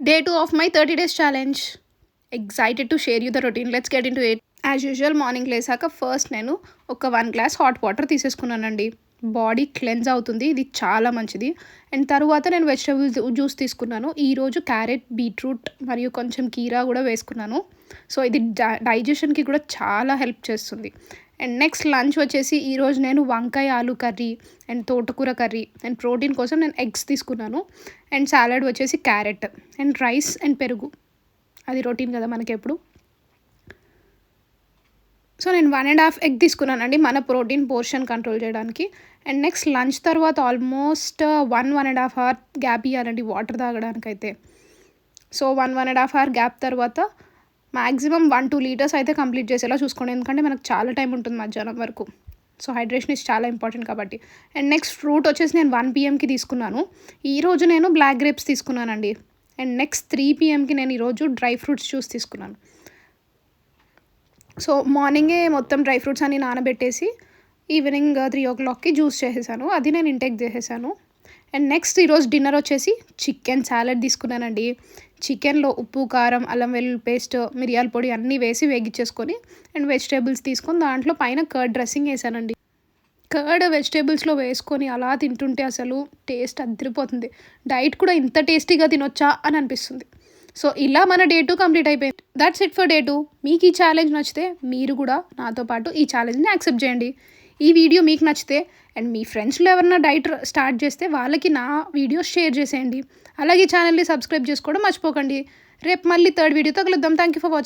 Day 2 of my 30 days challenge. Excited to share you the routine. Let's get into it. As usual morning లేసాక first నేను ఒక 1 glass hot water తీసేసుకున్నానండి. Body cleanse అవుతుంది, ఇది చాలా మంచిది. అండ్ తరువాత నేను వెజిటబుల్స్ జ్యూస్ తీసుకున్నాను. ఈరోజు క్యారెట్, బీట్రూట్ మరియు కొంచెం కీరా కూడా వేసుకున్నాను. సో ఇది డైజెషన్కి కూడా చాలా హెల్ప్ చేస్తుంది. అండ్ నెక్స్ట్ లంచ్ వచ్చేసి ఈరోజు నేను వంకాయ ఆలు కర్రీ అండ్ తోటకూర కర్రీ అండ్ ప్రోటీన్ కోసం నేను ఎగ్స్ తీసుకున్నాను. అండ్ సాలడ్ వచ్చేసి క్యారెట్ అండ్ రైస్ అండ్ పెరుగు. అది రొటీన్ కదా మనకి ఎప్పుడు. సో నేను 1.5 ఎగ్ తీసుకున్నానండి మన ప్రోటీన్ పోర్షన్ కంట్రోల్ చేయడానికి. అండ్ నెక్స్ట్ లంచ్ తర్వాత ఆల్మోస్ట్ 1.5 అవర్ గ్యాప్ ఇవ్వాలండి వాటర్ తాగడానికైతే. సో 1.5 అవర్ గ్యాప్ తర్వాత మ్యాక్సిమం 1-2 లీటర్స్ అయితే కంప్లీట్ చేసేలా చూసుకోండి, ఎందుకంటే మనకు చాలా టైం ఉంటుంది మధ్యాహ్నం వరకు. సో హైడ్రేషన్ ఇస్ చాలా ఇంపార్టెంట్ కాబట్టి. అండ్ నెక్స్ట్ ఫ్రూట్ వచ్చేసి నేను 1 PMకి తీసుకున్నాను. ఈరోజు నేను బ్లాక్ గ్రేప్స్ తీసుకున్నానండి. అండ్ నెక్స్ట్ 3 PMకి నేను ఈరోజు డ్రై ఫ్రూట్స్ జ్యూస్ తీసుకున్నాను. సో మార్నింగే మొత్తం డ్రై ఫ్రూట్స్ అన్ని నానబెట్టేసి ఈవినింగ్ 3 o'clockకి జ్యూస్ చేసేసాను, అది నేను ఇంటేక్ చేసేసాను. అండ్ నెక్స్ట్ ఈరోజు డిన్నర్ వచ్చేసి చికెన్ సాలడ్ తీసుకున్నానండి. చికెన్లో ఉప్పు, కారం, అల్లం వెల్లుల్లి పేస్ట్, మిరియాల పొడి అన్నీ వేసి వేగించేసుకొని అండ్ వెజిటేబుల్స్ తీసుకొని దాంట్లో పైన కర్డ్ డ్రెస్సింగ్ వేసానండి. కర్డ్ వెజిటేబుల్స్లో వేసుకొని అలా తింటుంటే అసలు టేస్ట్ అదిరిపోతుంది. డైట్ కూడా ఇంత టేస్టీగా తినొచ్చా అని అనిపిస్తుంది. సో ఇలా మన డే 2 కంప్లీట్ అయిపోయింది. That's it for day 2. మీకు ఈ ఛాలెంజ్ నచ్చితే మీరు కూడా నాతో పాటు ఈ ఛాలెంజ్ని యాక్సెప్ట్ చేయండి. ఈ వీడియో మీకు నచ్చితే అండ్ మీ ఫ్రెండ్స్లో ఎవరైనా డైట్ స్టార్ట్ చేస్తే వాళ్ళకి నా వీడియోస్ షేర్ చేసేయండి. అలాగే ఛానల్ని సబ్స్క్రైబ్ చేసుకోవడం మర్చిపోకండి. రేపు మళ్ళీ 3rd వీడియోతో కలుద్దాం. Thank you for watching.